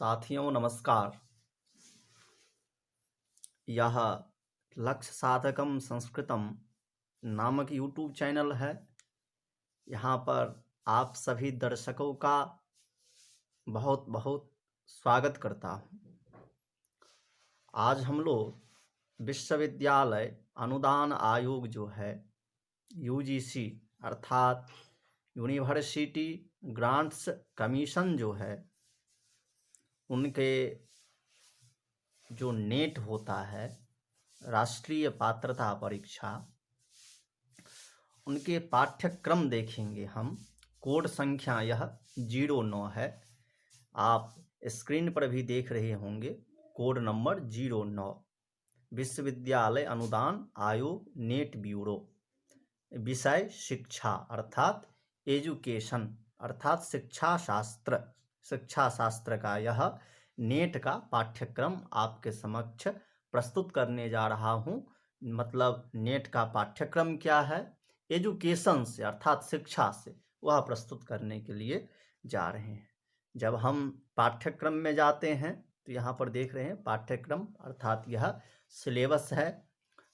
साथियों नमस्कार। यह लक्ष्य साधकम संस्कृतम नामक यूट्यूब चैनल है। यहाँ पर आप सभी दर्शकों का बहुत बहुत स्वागत करता हूँ। आज हम लोग विश्वविद्यालय अनुदान आयोग जो है यूजीसी अर्थात यूनिवर्सिटी ग्रांट्स कमीशन जो है उनके जो नेट होता है राष्ट्रीय पात्रता परीक्षा, उनके पाठ्यक्रम देखेंगे हम। कोड संख्या यह 09 है। आप स्क्रीन पर भी देख रहे होंगे कोड नंबर 09। विश्वविद्यालय अनुदान आयोग नेट ब्यूरो। विषय शिक्षा अर्थात एजुकेशन अर्थात शिक्षा शास्त्र का यह नेट का पाठ्यक्रम आपके समक्ष प्रस्तुत करने जा रहा हूँ। मतलब नेट का पाठ्यक्रम क्या है, एजुकेशन से अर्थात शिक्षा से वह प्रस्तुत करने के लिए जा रहे हैं। जब हम पाठ्यक्रम में जाते हैं तो यहाँ पर देख रहे हैं पाठ्यक्रम अर्थात यह सिलेबस है।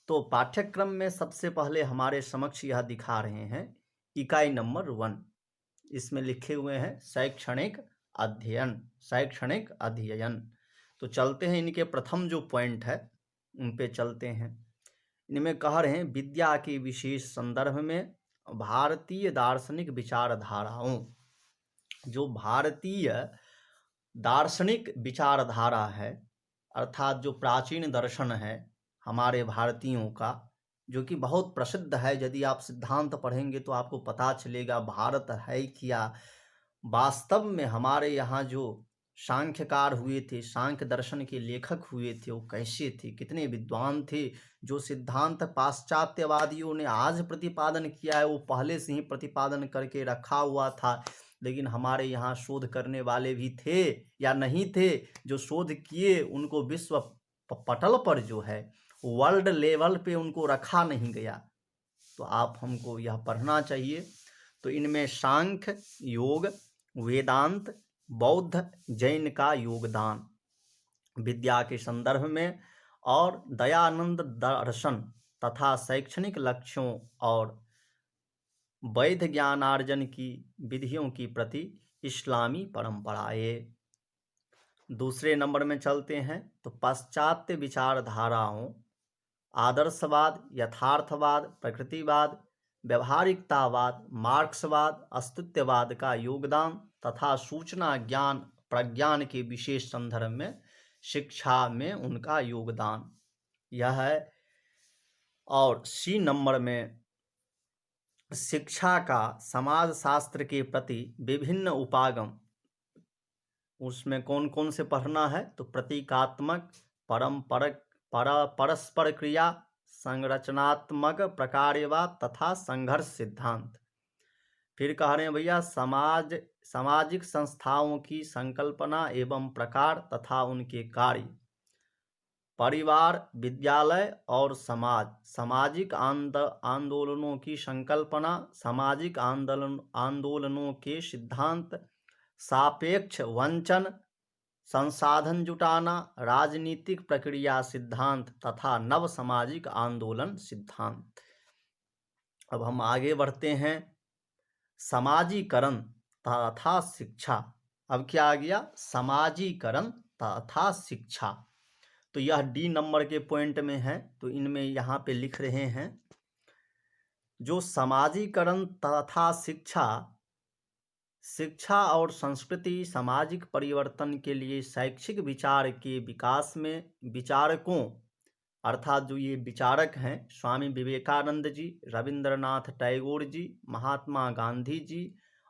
तो पाठ्यक्रम में सबसे पहले हमारे समक्ष यह दिखा रहे हैं इकाई नंबर 1। इसमें लिखे हुए हैं शैक्षणिक अध्ययन। तो चलते हैं इनके प्रथम जो पॉइंट है उन पे चलते हैं। इनमें कह रहे हैं विद्या के विशेष संदर्भ में भारतीय दार्शनिक विचारधाराओं, जो भारतीय दार्शनिक विचारधारा है अर्थात जो प्राचीन दर्शन है हमारे भारतीयों का, जो कि बहुत प्रसिद्ध है। यदि आप सिद्धांत पढ़ेंगे तो आपको पता चलेगा भारत है क्या। वास्तव में हमारे यहाँ जो सांख्यकार हुए थे, सांख्य दर्शन के लेखक हुए थे, वो कैसे थे, कितने विद्वान थे। जो सिद्धांत पाश्चात्यवादियों ने आज प्रतिपादन किया है वो पहले से ही प्रतिपादन करके रखा हुआ था। लेकिन हमारे यहाँ शोध करने वाले भी थे या नहीं थे, जो शोध किए उनको विश्व पटल पर जो है वर्ल्ड लेवल पे उनको रखा नहीं गया। तो आप हमको यह पढ़ना चाहिए। तो इनमें सांख्य, योग, वेदांत, बौद्ध, जैन का योगदान विद्या के संदर्भ में और दयानंद दर्शन तथा शैक्षणिक लक्ष्यों और वैध ज्ञानार्जन की विधियों की प्रति इस्लामी परंपराएं। दूसरे नंबर में चलते हैं तो पाश्चात्य विचारधाराओं आदर्शवाद, यथार्थवाद, प्रकृतिवाद, व्यवहारिकतावाद, मार्क्सवाद, अस्तित्ववाद का योगदान तथा सूचना ज्ञान प्रज्ञान के विशेष संदर्भ में शिक्षा में उनका योगदान यह है। और सी नंबर में शिक्षा का समाज शास्त्र के प्रति विभिन्न उपागम, उसमें कौन कौन से पढ़ना है तो प्रतीकात्मक, परस्पर क्रिया, संरचनात्मक, प्रकार्यवाद तथा संघर्ष सिद्धांत। फिर कह रहे हैं भैया सामाजिक संस्थाओं की संकल्पना एवं प्रकार तथा उनके कार्य, परिवार, विद्यालय और समाज, सामाजिक आंदोलनों की संकल्पना, सामाजिक आंदोलनों के सिद्धांत, सापेक्ष वंचन, संसाधन जुटाना, राजनीतिक प्रक्रिया सिद्धांत तथा नव सामाजिक आंदोलन सिद्धांत। अब हम आगे बढ़ते हैं। समाजीकरण तथा शिक्षा। अब क्या आ गया, समाजीकरण तथा शिक्षा। तो यह डी नंबर के पॉइंट में है। तो इनमें यहाँ पे लिख रहे हैं जो समाजीकरण तथा शिक्षा और संस्कृति सामाजिक परिवर्तन के लिए शैक्षिक विचार के विकास में विचारकों अर्थात जो ये विचारक हैं स्वामी विवेकानंद जी, रविंद्रनाथ टैगोर जी, महात्मा गांधी जी,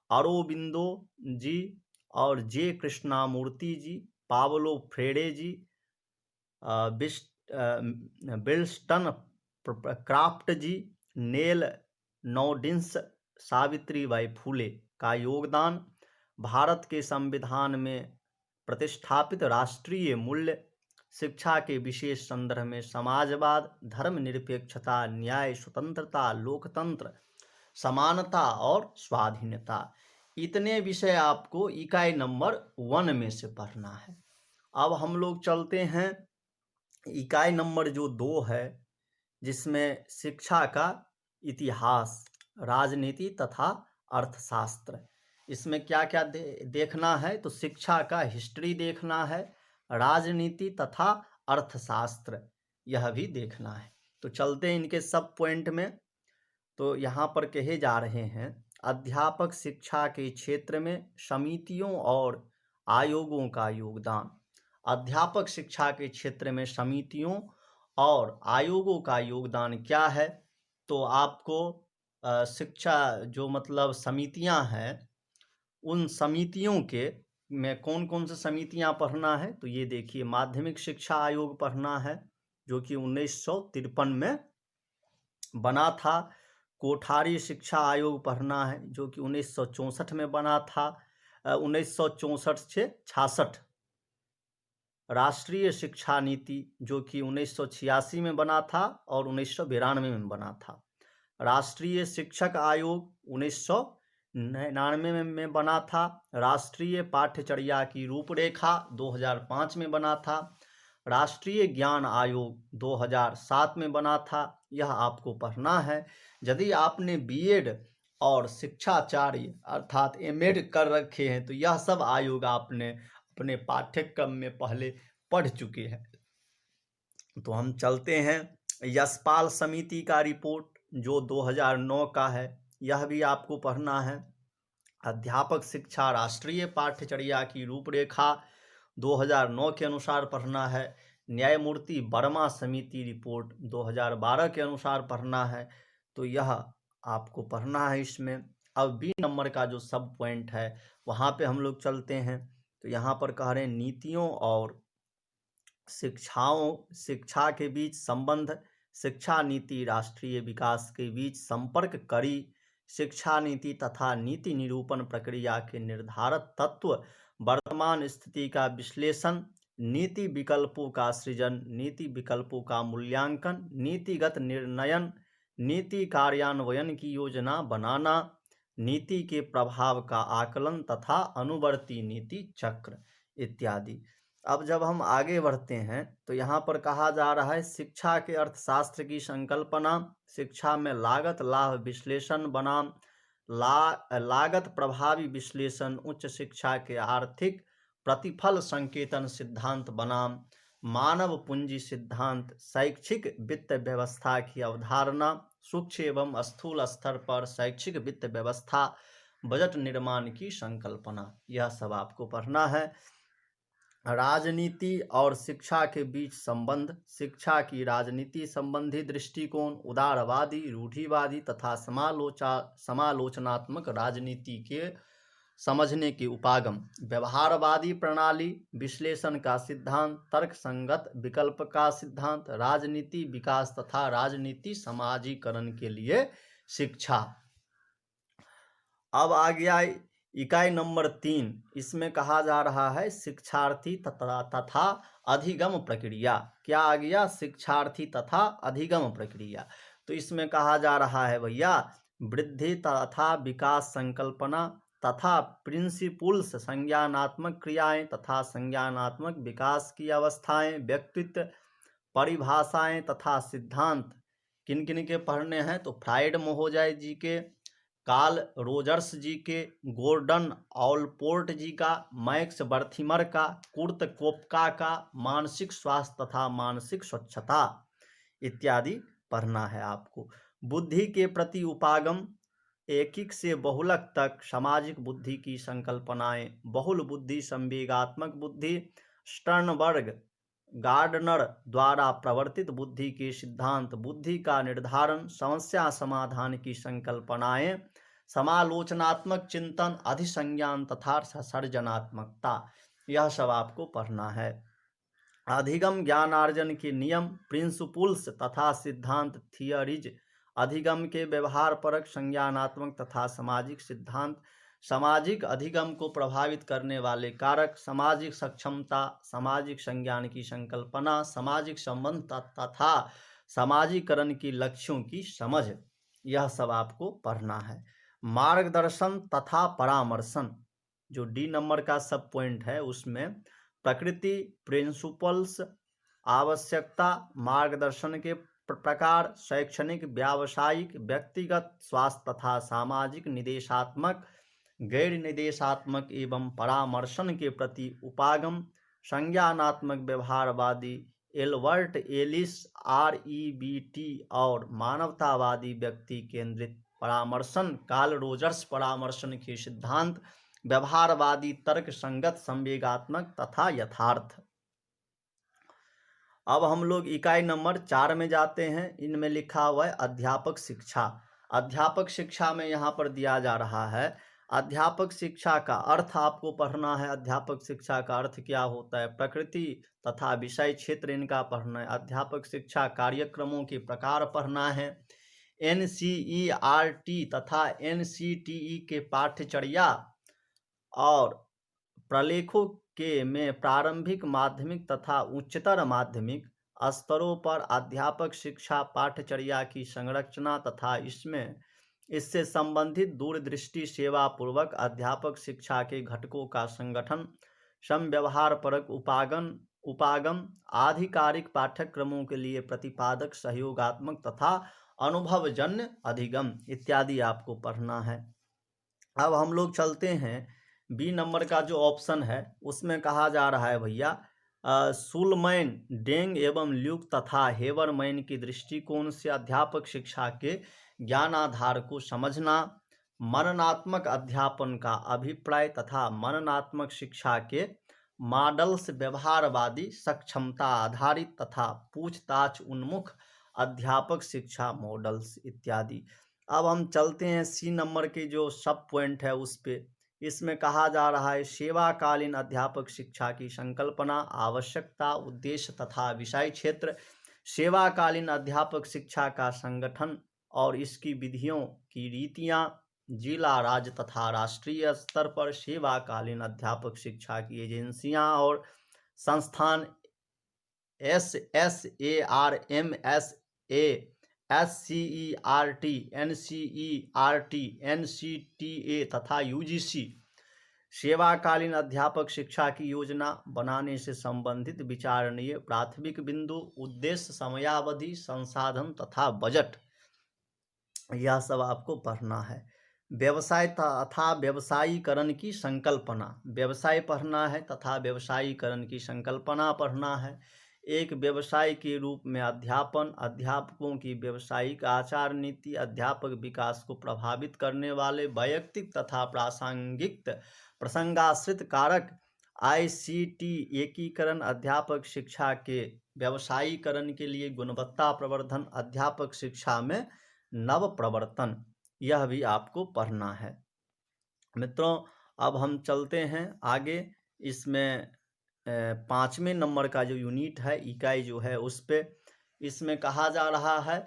अरोबिंदो जी और जे कृष्णामूर्ति जी, पाब्लो फ्रेडे जी, विल्स्टन क्राफ्ट जी, नेल नॉर्डिस, सावित्रीबाई फूले का योगदान, भारत के संविधान में प्रतिष्ठापित राष्ट्रीय मूल्य, शिक्षा के विशेष संदर्भ में समाजवाद, धर्मनिरपेक्षता, न्याय, स्वतंत्रता, लोकतंत्र, समानता और स्वाधीनता। इतने विषय आपको इकाई नंबर 1 में से पढ़ना है। अब हम लोग चलते हैं इकाई नंबर जो 2 है, जिसमें शिक्षा का इतिहास, राजनीति तथा अर्थशास्त्र। इसमें क्या-क्या देखना है, तो शिक्षा का हिस्ट्री देखना है, राजनीति तथा अर्थशास्त्र यह भी देखना है। तो चलते हैं इनके सब पॉइंट में। तो यहाँ पर कहे जा रहे हैं, अध्यापक शिक्षा के क्षेत्र में समितियों और आयोगों का योगदान। अध्यापक शिक्षा के क्षेत्र में समितियों और आयोगों का योगदान क्या है, तो आपको शिक्षा जो मतलब समितियां हैं, उन समितियों के में कौन कौन से समितियां पढ़ना है, तो ये देखिए, माध्यमिक शिक्षा आयोग पढ़ना है जो कि 1953 में बना था। कोठारी शिक्षा आयोग पढ़ना है जो कि 1964 में बना था। 1964 से 66। राष्ट्रीय शिक्षा नीति जो कि 1986 में बना था और 1992 में बना था। राष्ट्रीय शिक्षक आयोग 1999 में बना था। राष्ट्रीय पाठ्यचर्या की रूपरेखा 2005 में बना था। राष्ट्रीय ज्ञान आयोग 2007 में बना था। यह आपको पढ़ना है। यदि आपने बीएड और शिक्षाचार्य अर्थात एमएड कर रखे हैं तो यह सब आयोग आपने अपने पाठ्यक्रम में पहले पढ़ चुके हैं। तो हम चलते हैं यशपाल समिति का रिपोर्ट जो 2009 का है, यह भी आपको पढ़ना है। अध्यापक शिक्षा राष्ट्रीय पाठ्यचर्या की रूपरेखा 2009 के अनुसार पढ़ना है। न्यायमूर्ति वर्मा समिति रिपोर्ट 2012 के अनुसार पढ़ना है। तो यह आपको पढ़ना है इसमें। अब बी नंबर का जो सब पॉइंट है वहाँ पे हम लोग चलते हैं। तो यहाँ पर कह रहे हैं नीतियों और शिक्षा के बीच संबंध, शिक्षा नीति राष्ट्रीय विकास के बीच संपर्क कड़ी, शिक्षा नीति तथा नीति निरूपण प्रक्रिया के निर्धारक तत्व, वर्तमान स्थिति का विश्लेषण, नीति विकल्पों का सृजन, नीति विकल्पों का मूल्यांकन, नीतिगत निर्णयन, नीति कार्यान्वयन की योजना बनाना, नीति के प्रभाव का आकलन तथा अनुवर्ती नीति चक्र इत्यादि। अब जब हम आगे बढ़ते हैं तो यहाँ पर कहा जा रहा है शिक्षा के अर्थशास्त्र की संकल्पना, शिक्षा में लागत लाभ विश्लेषण बनाम लागत प्रभावी विश्लेषण, उच्च शिक्षा के आर्थिक प्रतिफल संकेतन सिद्धांत बनाम मानव पूंजी सिद्धांत, शैक्षिक वित्त व्यवस्था की अवधारणा, सूक्ष्म एवं स्थूल स्तर पर शैक्षिक वित्त व्यवस्था, बजट निर्माण की संकल्पना, यह सब आपको पढ़ना है। राजनीति और शिक्षा के बीच संबंध, शिक्षा की राजनीति संबंधी दृष्टिकोण, उदारवादी, रूढ़िवादी तथा समालोचनात्मक राजनीति के समझने के उपागम, व्यवहारवादी प्रणाली, विश्लेषण का सिद्धांत, तर्क संगत विकल्प का सिद्धांत, राजनीति विकास तथा राजनीति समाजीकरण के लिए शिक्षा। अब आ गया इकाई नंबर 3। इसमें कहा जा रहा है शिक्षार्थी तथा अधिगम प्रक्रिया। क्या आ गया? शिक्षार्थी तथा अधिगम प्रक्रिया। तो इसमें कहा जा रहा है भैया वृद्धि तथा विकास संकल्पना तथा प्रिंसिपल्स, संज्ञानात्मक क्रियाएं तथा संज्ञानात्मक विकास की अवस्थाएं, व्यक्तित्व, परिभाषाएं तथा सिद्धांत किन किन के पढ़ने हैं? तो फ्राइड महोदय जी के, कार्ल रोजर्स जी के, गोर्डन ऑलपोर्ट जी का, मैक्स बर्थिमर का, कुर्ट कोपका का, मानसिक स्वास्थ्य तथा मानसिक स्वच्छता इत्यादि पढ़ना है आपको। बुद्धि के प्रति उपागम, एकिक से बहुलक तक सामाजिक बुद्धि की संकल्पनाएं, बहुल बुद्धि, संवेगात्मक बुद्धि, स्टर्नबर्ग गार्डनर द्वारा प्रवर्तित बुद्धि के सिद्धांत, बुद्धि का निर्धारण, समस्या समाधान की संकल्पनाएं, समालोचनात्मक चिंतन, अधिसंज्ञान तथा सर्जनात्मकता, यह सब आपको पढ़ना है। अधिगम ज्ञानार्जन के नियम, प्रिंसिपल्स तथा सिद्धांत, थियरीज, अधिगम के व्यवहार परक, संज्ञानात्मक तथा सामाजिक सिद्धांत, सामाजिक अधिगम को प्रभावित करने वाले कारक, सामाजिक सक्षमता, सामाजिक संज्ञान की संकल्पना, सामाजिक संबंध तथा समाजीकरण की लक्ष्यों की समझ, यह सब आपको पढ़ना है। मार्गदर्शन तथा परामर्शन जो डी नंबर का सब पॉइंट है, उसमें प्रकृति, प्रिंसिपल्स, आवश्यकता, मार्गदर्शन के प्रकार, शैक्षणिक, व्यावसायिक, व्यक्तिगत, स्वास्थ्य तथा सामाजिक, निदेशात्मक, गैर निदेशात्मक एवं परामर्शन के प्रति उपागम, संज्ञानात्मक, व्यवहारवादी, एल्बर्ट एलिस, REBT और मानवतावादी, व्यक्ति केंद्रित परामर्शन, कार्ल रोजर्स परामर्शन के सिद्धांत, व्यवहारवादी, तर्क संगत, संवेगात्मक तथा यथार्थ। अब हम लोग इकाई नंबर 4 में जाते हैं। इनमें लिखा हुआ है अध्यापक शिक्षा। अध्यापक शिक्षा में यहाँ पर दिया जा रहा है अध्यापक शिक्षा का अर्थ आपको पढ़ना है। अध्यापक शिक्षा का अर्थ क्या होता है, प्रकृति तथा विषय क्षेत्र इनका पढ़ना है। अध्यापक शिक्षा कार्यक्रमों के प्रकार पढ़ना है। NCERT तथा NCTE के पाठ्यचर्या और प्रलेखों के में प्रारंभिक, माध्यमिक तथा उच्चतर माध्यमिक स्तरों पर अध्यापक शिक्षा पाठ्यचर्या की संरचना तथा इससे संबंधित दूरदृष्टि सेवा पूर्वक अध्यापक शिक्षा के घटकों का संगठन, समव्यवहार परक उपागम, आधिकारिक पाठ्यक्रमों के लिए प्रतिपादक, सहयोगात्मक तथा अनुभवजन्य अधिगम इत्यादि आपको पढ़ना है। अब हम लोग चलते हैं बी नंबर का जो ऑप्शन है उसमें कहा जा रहा है भैया सुलमैन, डेंग एवं ल्यूक तथा हेवरमैन की दृष्टिकोण से अध्यापक शिक्षा के ज्ञानाधार को समझना, मननात्मक अध्यापन का अभिप्राय तथा मननात्मक शिक्षा के मॉडल्स, व्यवहारवादी, सक्षमता आधारित तथा पूछताछ उन्मुख अध्यापक शिक्षा मॉडल्स इत्यादि। अब हम चलते हैं सी नंबर के जो सब पॉइंट है उस पे। इसमें कहा जा रहा है सेवाकालीन अध्यापक शिक्षा की संकल्पना, आवश्यकता, उद्देश्य तथा विषय क्षेत्र, सेवाकालीन अध्यापक शिक्षा का संगठन और इसकी विधियों की रीतियां, जिला, राज्य तथा राष्ट्रीय स्तर पर सेवाकालीन अध्यापक शिक्षा की एजेंसियां और संस्थान, SSARMSA, SCERT, NCERT, NCTA तथा UGC सेवाकालीन अध्यापक शिक्षा की योजना बनाने से संबंधित विचारणीय प्राथमिक बिंदु, उद्देश्य, समयावधि, संसाधन तथा बजट, यह सब आपको पढ़ना है। व्यवसाय तथा व्यवसायीकरण की संकल्पना, व्यवसाय पढ़ना है तथा व्यवसायीकरण की संकल्पना पढ़ना है। एक व्यवसाय के रूप में अध्यापन, अध्यापकों की व्यावसायिक आचार नीति, अध्यापक विकास को प्रभावित करने वाले वैयक्तिक तथा प्रासंगिक प्रसंगाश्रित कारक, ICT एकीकरण, अध्यापक शिक्षा के व्यवसायीकरण के लिए गुणवत्ता प्रवर्धन, अध्यापक शिक्षा में नव प्रवर्तन, यह भी आपको पढ़ना है। मित्रों अब हम चलते हैं आगे। इसमें 5वें नंबर का जो यूनिट है, इकाई जो है उस पे, इसमें कहा जा रहा है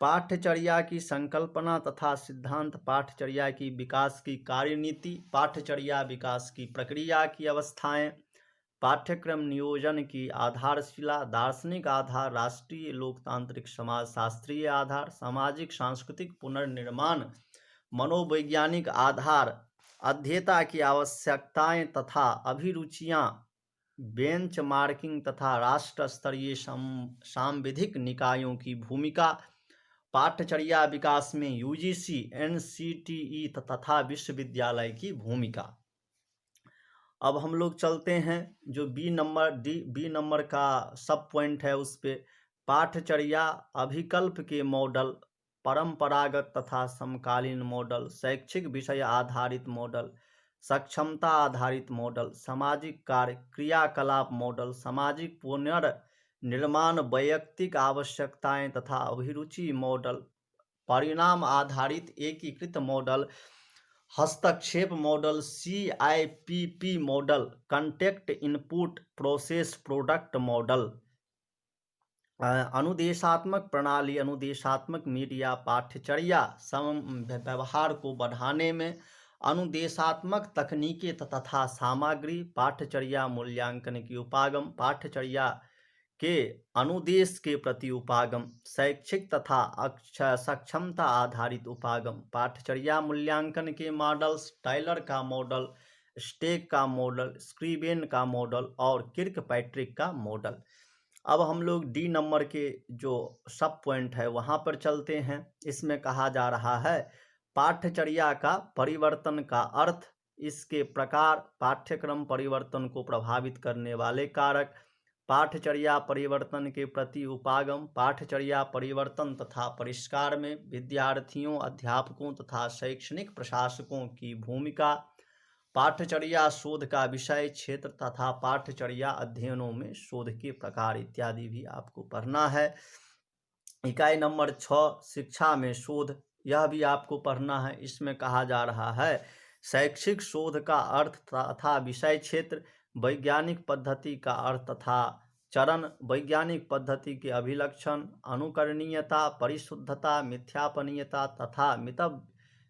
पाठ्यचर्या की संकल्पना तथा सिद्धांत, पाठ्यचर्या की विकास की कार्यनीति, पाठ्यचर्या विकास की प्रक्रिया की अवस्थाएं, पाठ्यक्रम नियोजन की आधारशिला, दार्शनिक आधार, राष्ट्रीय लोकतांत्रिक समाज शास्त्रीय आधार, सामाजिक सांस्कृतिक पुनर्निर्माण, मनोवैज्ञानिक आधार, अध्येता की आवश्यकताएं तथा अभिरुचियां, बेंचमार्किंग तथा राष्ट्र स्तरीय सांविधिक निकायों की भूमिका, पाठ्यचर्या विकास में UGC, NCTE तथा विश्वविद्यालय की भूमिका। अब हम लोग चलते हैं जो बी नंबर का सब पॉइंट है उस पे, पाठ्यचर्या अभिकल्प के मॉडल, परंपरागत तथा समकालीन मॉडल, शैक्षिक विषय आधारित मॉडल, सक्षमता आधारित मॉडल, सामाजिक कार्य क्रियाकलाप मॉडल, सामाजिक पुनर्निर्माण, वैयक्तिक आवश्यकताएं तथा अभिरुचि मॉडल, परिणाम आधारित एकीकृत मॉडल, हस्तक्षेप model, CIPP model, context input process product model, अनुदेशात्मक प्रणाली, अनुदेशात्मक मीडिया, पाठ्यचर्या व्यवहार को बढ़ाने में अनुदेशात्मक तकनीकें तथा सामग्री, पाठ्यचर्या मूल्यांकन की उपागम, पाठ्यचर्या के अनुदेश के प्रति उपागम, शैक्षिक तथा सक्षमता आधारित उपागम, पाठ्यचर्या मूल्यांकन के मॉडल्स, टायलर का मॉडल, स्टेक का मॉडल, स्क्रीबेन का मॉडल और किर्कपैट्रिक का मॉडल। अब हम लोग डी नंबर के जो सब पॉइंट है वहाँ पर चलते हैं। इसमें कहा जा रहा है पाठ्यचर्या का परिवर्तन का अर्थ, इसके प्रकार, पाठ्यक्रम परिवर्तन को प्रभावित करने वाले कारक, पाठ्यचर्या परिवर्तन के प्रति उपागम, पाठ्यचर्या परिवर्तन तथा परिष्कार में विद्यार्थियों, अध्यापकों तथा शैक्षणिक प्रशासकों की भूमिका, पाठ्यचर्या शोध का विषय क्षेत्र तथा पाठ्यचर्या अध्ययनों में शोध के प्रकार इत्यादि भी आपको पढ़ना है। इकाई नंबर 6 शिक्षा में शोध, यह भी आपको पढ़ना है। इसमें कहा जा रहा है शैक्षिक शोध का अर्थ तथा विषय क्षेत्र, वैज्ञानिक पद्धति का अर्थ तथा चरण, वैज्ञानिक पद्धति के अभिलक्षण, अनुकरणीयता, परिशुद्धता, मिथ्यापनीयता तथा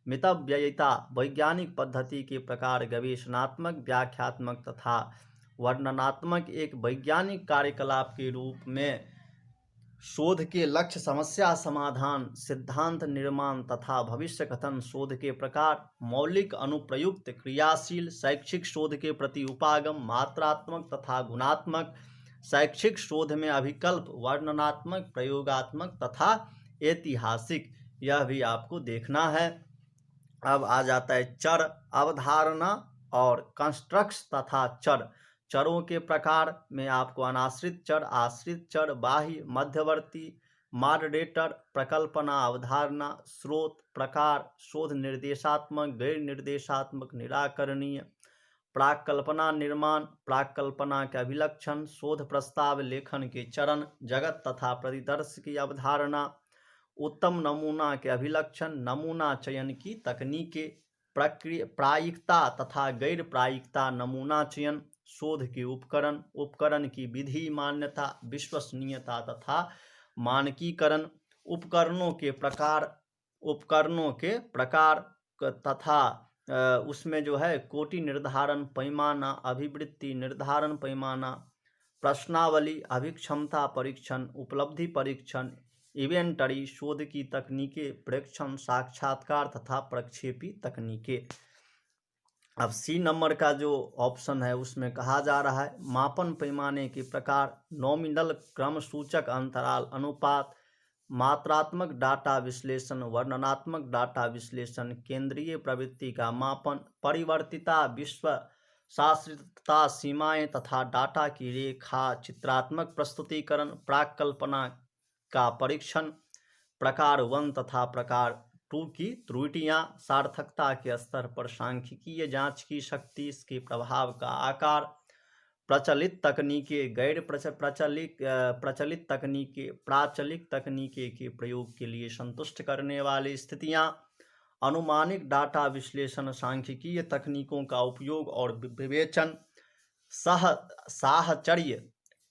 मितव्ययिता, वैज्ञानिक पद्धति के प्रकार, गवेषणात्मक, व्याख्यात्मक तथा वर्णनात्मक, एक वैज्ञानिक कार्यकलाप के रूप में शोध के लक्ष्य, समस्या समाधान, सिद्धांत निर्माण तथा भविष्य कथन, शोध के प्रकार, मौलिक, अनुप्रयुक्त, क्रियाशील, शैक्षिक शोध के प्रति उपागम, मात्रात्मक तथा गुणात्मक, शैक्षिक शोध में अभिकल्प, वर्णनात्मक, प्रयोगात्मक तथा ऐतिहासिक, यह भी आपको देखना है। अब आ जाता है चर, अवधारणा और कंस्ट्रक्ट्स तथा चर। चरों के प्रकार में आपको अनाश्रित चर, आश्रित चर, बाह्य, मध्यवर्ती, मॉडरेटर, प्रकल्पना, अवधारणा, स्रोत, प्रकार, शोध निर्देशात्मक, गैर निर्देशात्मक, निराकरणीय, प्राक्कल्पना, निर्माण, प्राक्कल्पना के अभिलक्षण, शोध प्रस्ताव लेखन के चरण, जगत तथा परिदर्श की अवधारणा, उत्तम नमूना के अभिलक्षण, नमूना चयन की तकनीकें, प्रायिकता तथा गैर प्रायिकता नमूना चयन, शोध के उपकरण, उपकरण की विधि, मान्यता, विश्वसनीयता तथा मानकीकरण, उपकरणों के प्रकार तथा उसमें जो है कोटि निर्धारण, पैमाना, अभिवृत्ति निर्धारण, पैमाना, प्रश्नावली, अभिक्षमता परीक्षण, उपलब्धि परीक्षण, इवेंटरी, शोध की तकनीकें, प्रेक्षण, साक्षात्कार तथा प्रक्षेपी तकनीकें। अब सी नंबर का जो ऑप्शन है उसमें कहा जा रहा है मापन पैमाने के प्रकार, नॉमिनल, क्रम सूचक, अंतराल, अनुपात, मात्रात्मक डाटा विश्लेषण, वर्णनात्मक डाटा विश्लेषण, केंद्रीय प्रवृत्ति का मापन, परिवर्तिता, विश्व शास्त्रीयता, सीमाएं तथा डाटा की रेखा चित्रात्मक प्रस्तुतिकरण, प्राक्कल्पना का परीक्षण, प्रकार 1 तथा प्रकार 2 की त्रुटियां, सार्थकता के स्तर पर सांख्यिकीय जांच की शक्ति, इसके प्रभाव का आकार, प्रचलित तकनीकें, गैर प्रचलित तकनीकें, प्राचलिक तकनीकें के प्रयोग के लिए संतुष्ट करने वाली स्थितियां, अनुमानिक डाटा विश्लेषण, सांख्यिकीय तकनीकों का उपयोग और विवेचन, साहचर्य,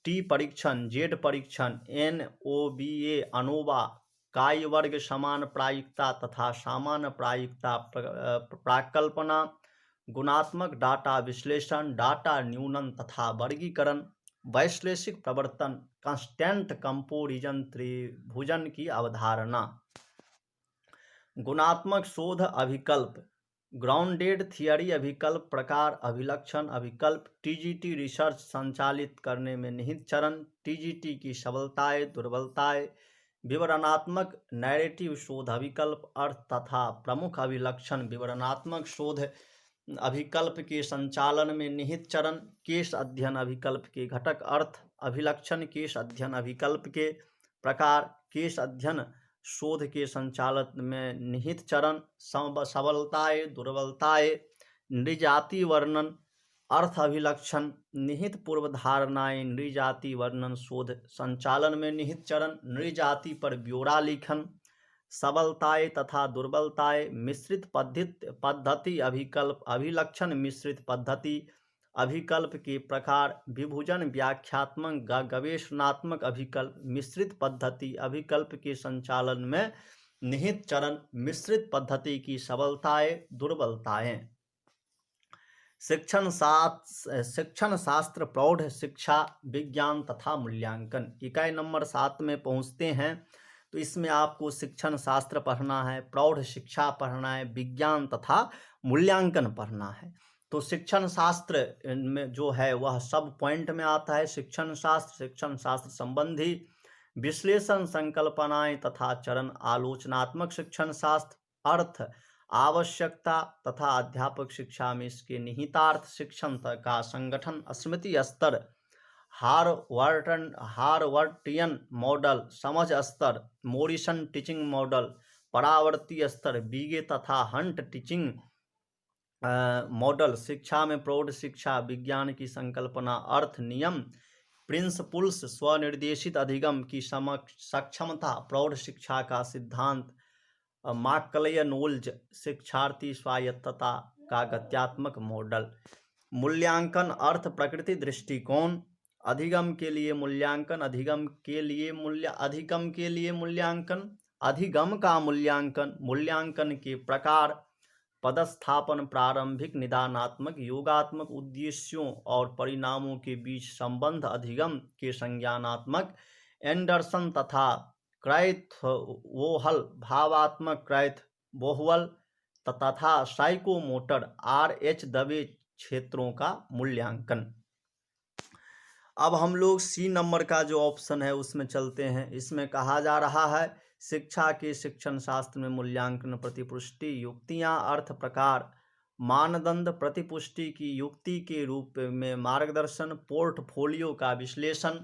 टी परीक्षण, जेड परीक्षण, NOVA, अनोवा, काय वर्ग, समान प्रायिकता तथा सामान्य प्रायिकता, प्राक्कल्पना, गुणात्मक डाटा विश्लेषण, डाटा न्यूनन तथा वर्गीकरण, वैश्लेषिक प्रवर्तन, कंस्टेंट कंपोरिजन, त्रिभुजन की अवधारणा, गुणात्मक शोध अभिकल्प, ग्राउंडेड थियरी अभिकल्प, प्रकार, अभिलक्षण, अभिकल्प, TGT रिसर्च संचालित करने में निहित चरण, TGT की सबलताएं, दुर्बलताएं, विवरणात्मक नैरेटिव शोध अभिकल्प, अर्थ तथा प्रमुख अभिलक्षण, विवरणात्मक शोध अभिकल्प के संचालन में निहित चरण, केस अध्ययन अभिकल्प के घटक, अर्थ, अभिलक्षण, केस अध्ययन अभिकल्प के प्रकार, केस अध्ययन शोध के संचालन में निहित चरण, सबलताएं, दुर्बलताएं, नृजाति वर्णन, अर्थ अभिलक्षण, निहित पूर्वधारणाएं, नृजाति वर्णन शोध संचालन में निहित चरण, नृजाति पर ब्यौरा लिखन, सबलताएं तथा दुर्बलताएं, मिश्रित पद्धति अभिकल्प, अभिलक्षण, मिश्रित पद्धति अभिकल्प के प्रकार, विभुजन, व्याख्यात्मक, गवेषणात्मक अभिकल्प, मिश्रित पद्धति अभिकल्प के संचालन में निहित चरण, मिश्रित पद्धति की सबलताएं, दुर्बलताएं, शिक्षण शास्त्र, प्रौढ़ शिक्षा, विज्ञान तथा मूल्यांकन। इकाई नंबर 7 में पहुंचते हैं तो इसमें आपको शिक्षण शास्त्र पढ़ना है, प्रौढ़ शिक्षा पढ़ना है, विज्ञान तथा मूल्यांकन पढ़ना है। तो शिक्षण शास्त्र में जो है वह सब पॉइंट में आता है। शिक्षण शास्त्र संबंधी विश्लेषण, संकल्पनाएं तथा चरण, आलोचनात्मक शिक्षण शास्त्र, अर्थ, आवश्यकता तथा अध्यापक शिक्षा में इसके निहितार्थ, शिक्षण का संगठन, स्मृति स्तर, हार्वर्टियन मॉडल, समझ स्तर, मोरिसन टीचिंग मॉडल, परावर्ती स्तर, बीगे तथा हंट टीचिंग मॉडल, शिक्षा में प्रौढ़ शिक्षा, विज्ञान की संकल्पना, अर्थ, नियम, प्रिंसिपल्स, स्वनिर्देशित अधिगम की सक्षमता, प्रौढ़ शिक्षा का सिद्धांत, मार्कलेय नॉलेज, शिक्षार्थी स्वायत्तता का गत्यात्मक मॉडल, मूल्यांकन, अर्थ, प्रकृति, दृष्टिकोण, अधिगम के लिए मूल्यांकन, अधिगम के लिए मूल्यांकन, अधिगम का मूल्यांकन, मूल्यांकन के प्रकार, पदस्थापन, प्रारंभिक, निदानात्मक, योगात्मक, उद्देश्यों और परिणामों के बीच संबंध, अधिगम के संज्ञानात्मक, एंडरसन तथा क्रैथवोहल, भावात्मक, क्रैथवोहल तथा साइकोमोटर, RH दवे क्षेत्रों का मूल्यांकन। अब हम लोग C नंबर का जो ऑप्शन है उसमें चलते हैं। इसमें कहा जा रहा है शिक्षा के शिक्षण शास्त्र में मूल्यांकन, प्रतिपुष्टि, युक्तियां, अर्थ, प्रकार, मानदंड, प्रतिपुष्टि की युक्ति के रूप में मार्गदर्शन, पोर्टफोलियो का विश्लेषण,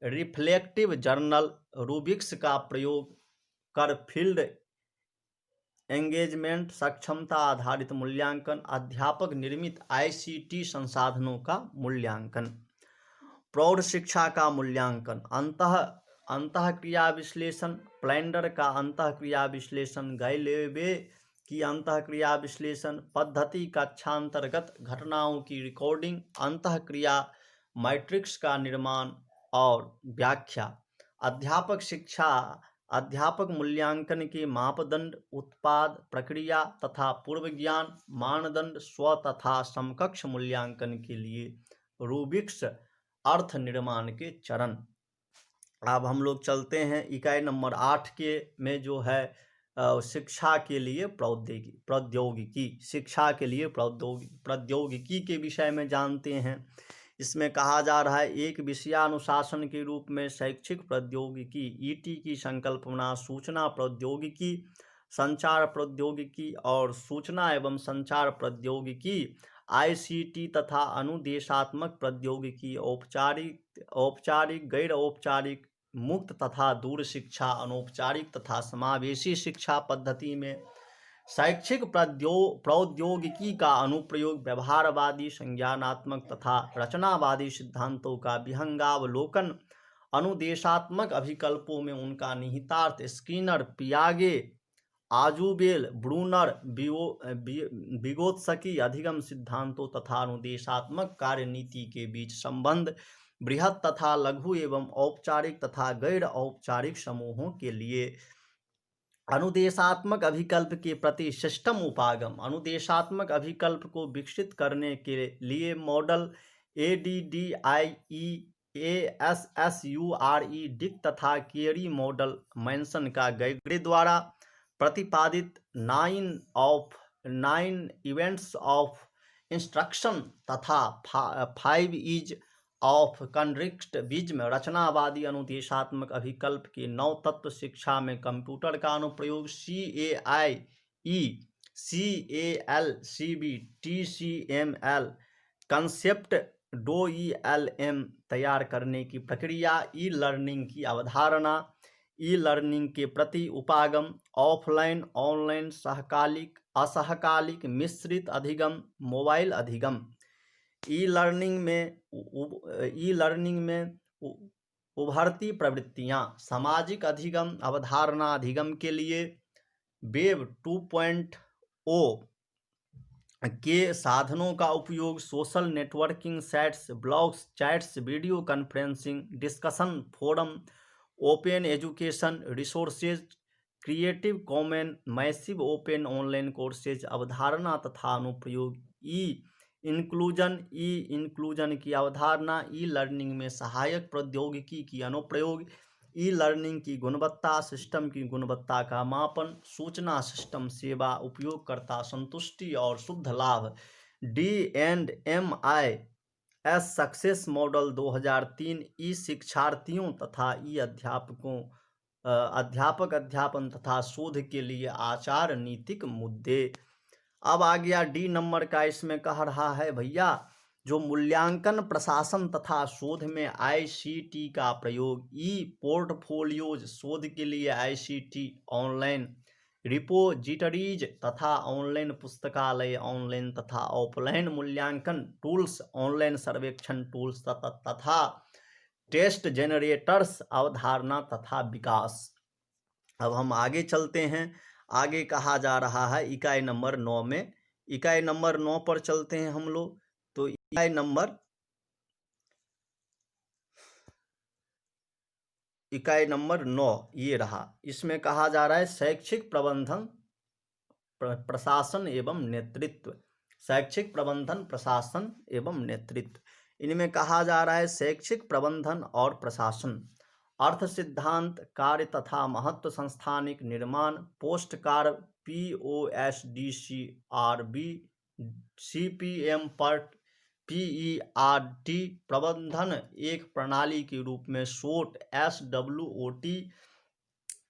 रिफ्लेक्टिव जर्नल, रूबिक्स का प्रयोग कर फील्ड एंगेजमेंट, सक्षमता आधारित मूल्यांकन, अध्यापक निर्मित ICT संसाधनों का मूल्यांकन, प्रौढ़ शिक्षा का मूल्यांकन, अंतःक्रिया विश्लेषण, प्लैंडर का अंतःक्रिया विश्लेषण, गैलेवे की अंतःक्रिया विश्लेषण पद्धति, कक्षांतर्गत घटनाओं की रिकॉर्डिंग, अंतःक्रिया मैट्रिक्स का निर्माण और व्याख्या, अध्यापक शिक्षा, अध्यापक मूल्यांकन के मापदंड, उत्पाद, प्रक्रिया तथा पूर्व ज्ञान, मानदंड, स्व तथा समकक्ष मूल्यांकन के लिए रूबिक्स, अर्थ निर्माण के चरण। अब हम लोग चलते हैं इकाई नंबर 8 के में जो है शिक्षा के लिए प्रौद्योगिकी, शिक्षा के लिए प्रौद्योगिकी के विषय में जानते हैं। इसमें कहा जा रहा है एक विषयानुशासन के रूप में शैक्षिक प्रौद्योगिकी, ET की संकल्पना, सूचना प्रौद्योगिकी, संचार प्रौद्योगिकी और सूचना एवं संचार प्रौद्योगिकी, ICT तथा अनुदेशात्मक प्रौद्योगिकी, औपचारिक, गैर औपचारिक, मुक्त तथा दूर शिक्षा, अनौपचारिक तथा समावेशी शिक्षा पद्धति में शैक्षिक प्रौद्योगिकी का अनुप्रयोग, व्यवहारवादी, संज्ञानात्मक तथा रचनावादी सिद्धांतों का विहंगावलोकन, अनुदेशात्मक अभिकल्पों में उनका निहितार्थ, स्किनर, पियागे, आजुबेल, ब्रूनर, विगोत्स्की, अधिगम सिद्धांतों तथा अनुदेशात्मक कार्यनीति के बीच संबंध, बृहत तथा लघु एवं औपचारिक तथा गैर औपचारिक समूहों के लिए अनुदेशात्मक अभिकल्प के प्रति सिस्टम उपागम, अनुदेशात्मक अभिकल्प को विकसित करने के लिए मॉडल, ADDIE, ASSURE, डिक तथा केरी मॉडल, मैनसन का गैग्रे द्वारा प्रतिपादित 9 इवेंट्स ऑफ इंस्ट्रक्शन तथा 5 ईज ऑफ कंडक्टिविज्म, रचनावादी अनुदेशात्मक अभिकल्प के 9 तत्व, शिक्षा में कंप्यूटर का अनुप्रयोग, CAIE, CAL, CB, TCML, concept DOELM तैयार करने की प्रक्रिया, E-लर्निंग की अवधारणा, E-लर्निंग के प्रति उपागम, ऑफलाइन, ऑनलाइन, सहकालिक, असहकालिक, मिश्रित अधिगम, मोबाइल अधिगम, ई लर्निंग में उभरती प्रवृत्तियां, सामाजिक अधिगम, अवधारणा अधिगम के लिए वेब 2.0 के साधनों का उपयोग, social networking sites, blogs, chats, video conferencing, discussion forum, open education resources, creative common, massive open online courses, अवधारणा तथा अनुप्रयोग, इंक्लूजन की अवधारणा, ई-लर्निंग में सहायक प्रौद्योगिकी की अनुप्रयोग, ई-लर्निंग की गुणवत्ता, सिस्टम की गुणवत्ता का मापन, सूचना सिस्टम सेवा, उपयोगकर्ता संतुष्टि और शुद्ध लाभ, D&MIS सक्सेस मॉडल 2003 ई शिक्षार्थियों तथा ई अध्यापकों अध्यापक अध्यापन तथा शोध के लिए आचार नीतिक मुद्दे। अब आ गया डी नंबर का। इसमें कह रहा है भैया जो मूल्यांकन प्रशासन तथा शोध में ICT का प्रयोग, ई पोर्टफोलियोज शोध के लिए ICT, ऑनलाइन रिपोजिटरीज तथा ऑनलाइन पुस्तकालय, ऑनलाइन तथा ऑफलाइन मूल्यांकन टूल्स, ऑनलाइन सर्वेक्षण टूल्स तथा टेस्ट जनरेटर्स, अवधारणा तथा विकास। अब हम आगे चलते हैं। आगे कहा जा रहा है इकाई नंबर 9 में, इकाई नंबर 9 पर चलते हैं हम लोग। तो इकाई नंबर 9 ये रहा। इसमें कहा जा रहा है शैक्षिक प्रबंधन प्रशासन एवं नेतृत्व। शैक्षिक प्रबंधन प्रशासन एवं नेतृत्व, इनमें कहा जा रहा है शैक्षिक प्रबंधन और प्रशासन, अर्थ सिद्धांत, कार्य तथा महत्व, संस्थानिक निर्माण, पोस्ट कार्य, POSDCRB, CPM पर PERT, प्रबंधन एक प्रणाली के रूप में SWOT, SWOT,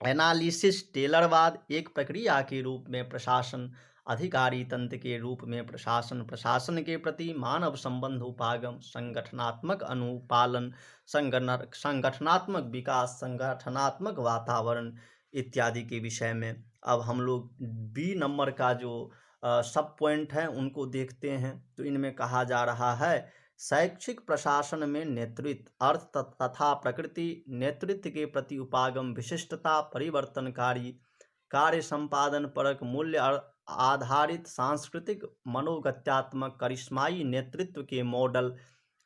एनालिसिस, टेलरवाद एक प्रक्रिया के रूप में प्रशासन, अधिकारी तंत्र के रूप में प्रशासन, प्रशासन के प्रति मानव संबंध उपागम, संगठनात्मक अनुपालन, संगठनात्मक विकास, संगठनात्मक वातावरण इत्यादि के विषय में। अब हम लोग बी नंबर का जो सब पॉइंट है उनको देखते हैं। तो इनमें कहा जा रहा है शैक्षिक प्रशासन में नेतृत्व, अर्थ तथा प्रकृति, नेतृत्व के प्रति उपागम, विशिष्टता, परिवर्तनकारी, कार्य संपादन परक, मूल्य आधारित, सांस्कृतिक, मनोगत्यात्मक, करिश्माई नेतृत्व के मॉडल,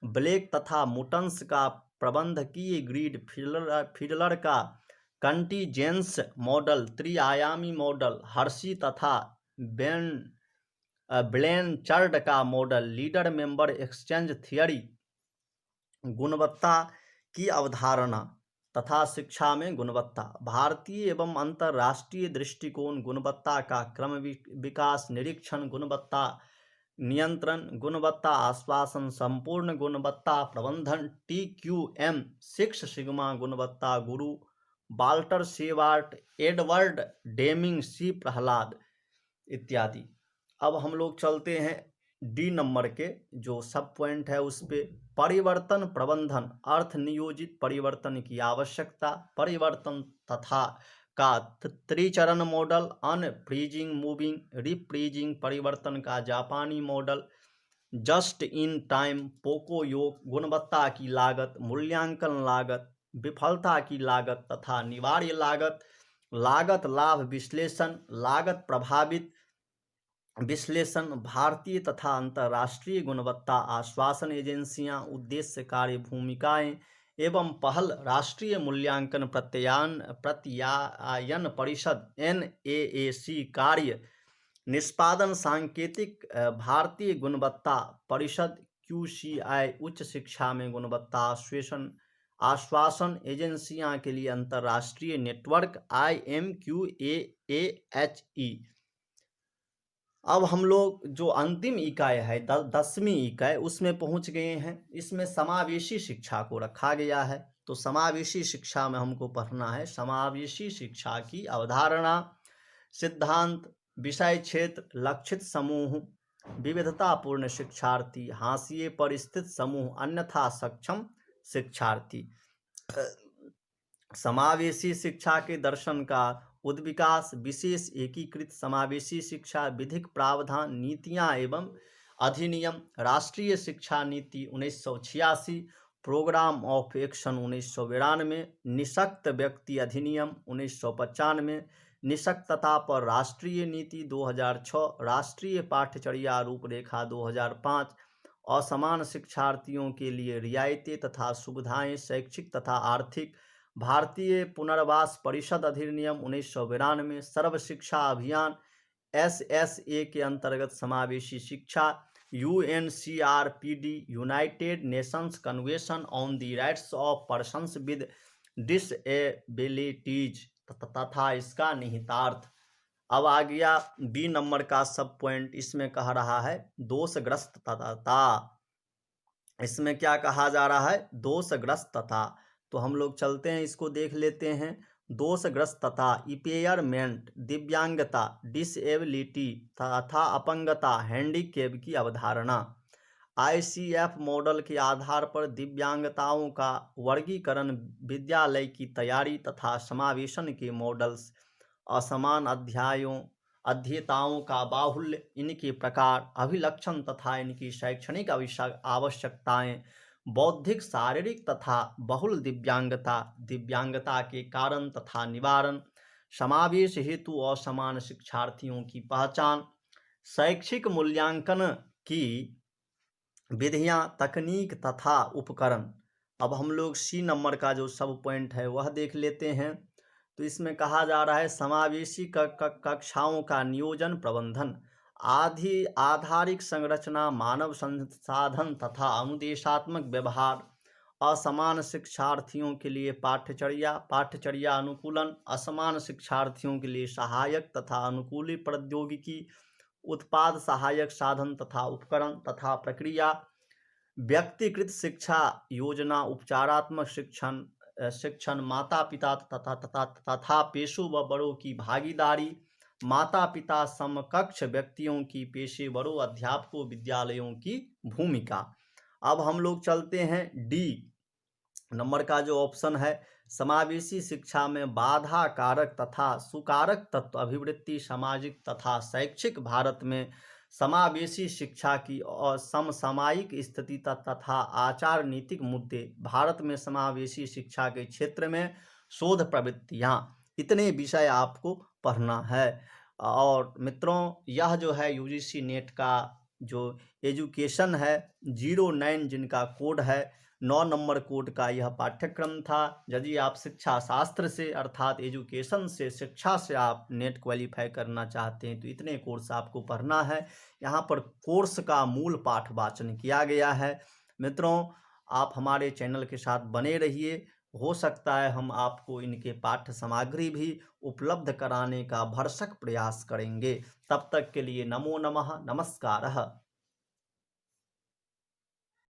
ब्लेक तथा मुटन्स का प्रबंधकीय ग्रिड, फिडलर का कंटीजेंस मॉडल, त्रिआयामी मॉडल, हर्शी तथा ब्लेनचर्ड का model, leader member exchange theory, गुणवत्ता की अवधारणा तथा शिक्षा में गुणवत्ता, भारतीय एवं अंतर्राष्ट्रीय दृष्टिकोण, गुणवत्ता का क्रम विकास, निरीक्षण, गुणवत्ता नियंत्रण, गुणवत्ता आश्वासन, संपूर्ण गुणवत्ता प्रबंधन, TQM, 6 सिग्मा गुणवत्ता गुरु, Walter Shewhart, Edward Deming, C Prahalad इत्यादि। अब हम लोग चलते हैं डी नंबर के जो सब पॉइंट है उस पे। परिवर्तन प्रबंधन, अर्थ नियोजित परिवर्तन की आवश्यकता, परिवर्तन तथा का त्रिचरण मॉडल, अनफ्रीजिंग, मूविंग, रिफ्रीजिंग परिवर्तन का जापानी model, just in time, Poco योग, गुणवत्ता की लागत, मूल्यांकन लागत, विफलता की लागत तथा अनिवार्य लागत, लागत लाभ विश्लेषण, लागत प्रभावित विश्लेषण, भारतीय तथा अंतर्राष्ट्रीय गुणवत्ता आश्वासन एजेंसियां, उद्देश्य, कार्य, भूमिकाएं एवं पहल, राष्ट्रीय मूल्यांकन प्रत्यायन परिषद NAAC, कार्य निष्पादन सांकेतिक, भारतीय गुणवत्ता परिषद QCI, उच्च शिक्षा में गुणवत्ता आश्वासन एजेंसियां के लिए अंतर्राष्ट्रीय नेटवर्क IMQAAHE। अब हम लोग जो अंतिम इकाई है 10वीं इकाई उसमें पहुंच गए हैं। इसमें समावेशी शिक्षा को रखा गया है। तो समावेशी शिक्षा में हमको पढ़ना है समावेशी शिक्षा की अवधारणा, सिद्धांत, विषय क्षेत्र, लक्षित समूह, विविधतापूर्ण शिक्षार्थी, हाशिए पर स्थित समूह, अन्यथा सक्षम शिक्षार्थी। समावेशी शिक्षा के दर्शन का उद्विकास, विशेष एकीकृत समावेशी शिक्षा, विधिक प्रावधान, नीतियां एवं अधिनियम, राष्ट्रीय शिक्षा नीति 1986, प्रोग्राम ऑफ एक्शन 1992, निःशक्त व्यक्ति अधिनियम 1995, निःशक्तता पर राष्ट्रीय नीति 2006, राष्ट्रीय पाठ्यचर्या रूपरेखा 2005, असमान शिक्षार्थियों के लिए रियायतें तथा सुविधाएं, शैक्षिक तथा आर्थिक, भारतीय पुनर्वास परिषद अधिनियम 1992, सर्व शिक्षा अभियान SSA के अंतर्गत समावेशी शिक्षा, UNCRPD, United Nations convention on the rights of persons with डिसएबिलिटीज तथा इसका निहितार्थ। अब आ गया बी नंबर का सब पॉइंट। इसमें कह रहा है दोषग्रस्तता। इसमें क्या कहा जा रहा है? दोषग्रस्तता। तो हम लोग चलते हैं, इसको देख लेते हैं। दोषग्रस्तता, इपेयरमेंट, दिव्यांगता, डिसेबिलिटी तथा अपंगता, हैंडीकैप की अवधारणा। आईसीएफ मॉडल के आधार पर दिव्यांगताओं का वर्गीकरण विद्यालय की तैयारी तथा समावेशन के मॉडल्स, असमान अध्येताओं का बाहुल्य, इनके प्रकार, अभिलक्षण तथा इनकी शैक्षणिक आवश्यकताएं, बौद्धिक, शारीरिक तथा बहुल दिव्यांगता, दिव्यांगता के कारण तथा निवारण, समावेश हेतु असमान शिक्षार्थियों की पहचान, शैक्षिक मूल्यांकन की विधियां, तकनीक तथा उपकरण। अब हम लोग सी नंबर का जो सब पॉइंट है वह देख लेते हैं। तो इसमें कहा जा रहा है समावेशी कक्षाओं का नियोजन प्रबंधन, आधारिक संरचना, मानव संसाधन तथा अनुदेशात्मक व्यवहार, असमान शिक्षार्थियों के लिए पाठ्यचर्या अनुकूलन, असमान शिक्षार्थियों के लिए सहायक तथा अनुकूली प्रौद्योगिकी, उत्पाद, सहायक साधन तथा उपकरण तथा प्रक्रिया, व्यक्तिकृत शिक्षा योजना, उपचारात्मक शिक्षण, माता पिता तथा पेशों व बड़ों की भागीदारी, माता पिता समकक्ष व्यक्तियों की, पेशेवरों, अध्यापकों, विद्यालयों की भूमिका। अब हम लोग चलते हैं डी नंबर का जो ऑप्शन है, समावेशी शिक्षा में बाधा कारक तथा सुकारक तत्व, अभिवृत्ति, सामाजिक तथा शैक्षिक। भारत में समावेशी शिक्षा की समसामयिक स्थिति तथा आचार नीतिक मुद्दे, भारत में समावेशी शिक्षा के क्षेत्र में शोध प्रवृत्तियां, इतने विषय आपको पढ़ना है। और मित्रों, यह जो है यूजीसी नेट का जो एजुकेशन है 09 जिनका कोड है, 9 नंबर कोड का यह पाठ्यक्रम था। यदि आप शिक्षा शास्त्र से अर्थात एजुकेशन से, शिक्षा से आप नेट क्वालिफाई करना चाहते हैं तो इतने कोर्स आपको पढ़ना है। यहाँ पर कोर्स का मूल पाठ वाचन किया गया है। मित्रों, आप हमारे चैनल के साथ बने रहिए, हो सकता है हम आपको इनके पाठ्य सामग्री भी उपलब्ध कराने का भरसक प्रयास करेंगे। तब तक के लिए नमो नमः, नमस्कारः।